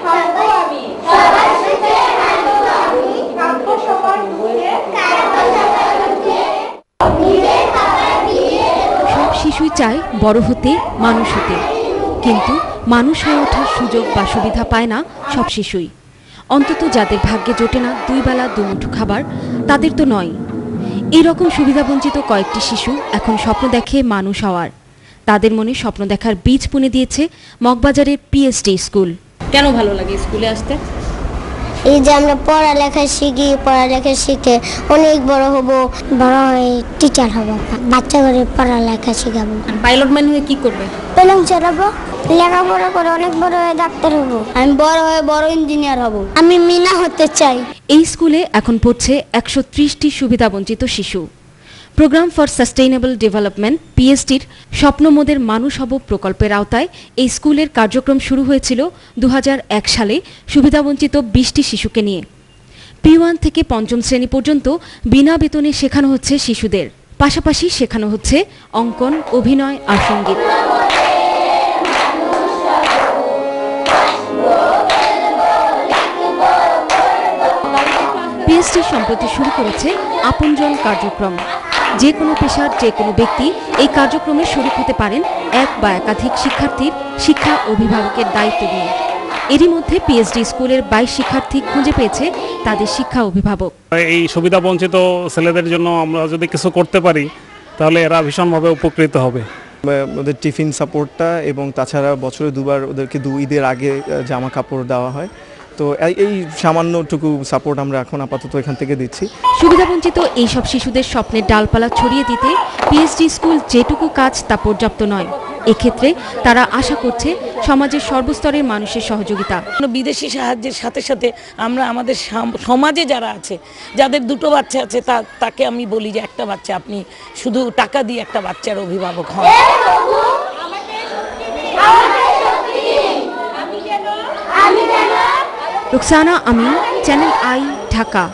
থাকবো আমি, সবার সুখে থাকবো আমি, থাকবো সবার সুখে, থাকবো সবার সুখে, নিজের খাবার দিয়ে। সব শিশুই চায় বড় হতে, মানুষ হতে, কিন্তু মানুষ হয়ে ওঠার সুযোগ বা সুবিধা পায় না সব শিশুই। অন্তত যাদের ভাগ্যে জোটে না দুই বেলা দুমুঠো খাবার, তাদের তো নয়। এরকম সুবিধাবঞ্চিত কয়েকটি শিশু এখন স্বপ্ন দেখে মানুষ হওয়ার। তাদের মনে স্বপ্ন দেখার বীজ বুনে দিয়েছে মগবাজারের পিএসটি স্কুল। কেন ভালো লাগে স্কুলে আসতে? এই যে আমরা পড়ালেখা শিখে অনেক বড় হব, বড় হয়ে টিচার হব, বাচ্চাদের পড়ালেখা শিখাবো। পাইলটম্যান হয়ে কি করবে? প্লেন চালাবো, লেখাপড়া করে অনেক বড় হয়ে ডাক্তার হব। আমি বড় হয়ে বড় ইঞ্জিনিয়ার হব। আমি মিনা হতে চাই। এই স্কুলে এখন পড়ছে ১৩০টি সুবিধাবঞ্চিত শিশু। প্রোগ্রাম ফর সাস্টেইনেবল ডেভেলপমেন্ট পিএসটির স্বপ্নমোদের মানুষ হব প্রকল্পের আওতায় এই স্কুলের কার্যক্রম শুরু হয়েছিল ২০০১ সালে সুবিধাবঞ্চিত ২০টি শিশুকে নিয়ে। P1 থেকে পঞ্চম শ্রেণী পর্যন্ত বিনা বেতনে শেখানো হচ্ছে শিশুদের, পাশাপাশি শেখানো হচ্ছে অঙ্কন, অভিনয় আর সঙ্গীত। পিএসটি সম্প্রতি শুরু করেছে আপনজন কার্যক্রম। যে কোনো পেশার যে কোনো ব্যক্তি এই কার্যক্রমে শরিক হতে পারেন এক বা একাধিক শিক্ষার্থীর শিক্ষা অভিভাবকের দায়িত্ব নিয়ে। এরই মধ্যে পিএসডি স্কুলের ২২ শিক্ষার্থী খুঁজে পেয়েছে তাদের শিক্ষা অভিভাবক। এই সুবিধাবঞ্চিত ছেলেদের জন্য আমরা যদি কিছু করতে পারি তাহলে এরা ভীষণভাবে উপকৃত হবে। ওদের টিফিন সাপোর্টটা এবং তাছাড়া বছরে দুবার ওদেরকে ঈদের আগে জামা কাপড় দেওয়া হয়। তো এই সামান্যটুকু সাপোর্ট আমরা এখন আপাতত এখান থেকে দিচ্ছি। সুবিধাবঞ্চিত এই সব শিশুদের স্বপ্নের ডালপালা ছড়িয়ে দিতে পিএসডি স্কুল যেটুকু কাজ তা পর্যাপ্ত নয়। এক্ষেত্রে তারা আশা করছে সমাজের সর্বস্তরের মানুষের সহযোগিতা। বিদেশি সাহায্যের সাথে সাথে আমরা আমাদের সমাজে যারা আছে, যাদের দুটো বাচ্চা আছে, তাকে আমি বলি যে একটা বাচ্চা আপনি শুধু টাকা দিয়ে একটা বাচ্চার অভিভাবক হন। রুকসানা আমিন, চ্যানেল আই, ঢাকা।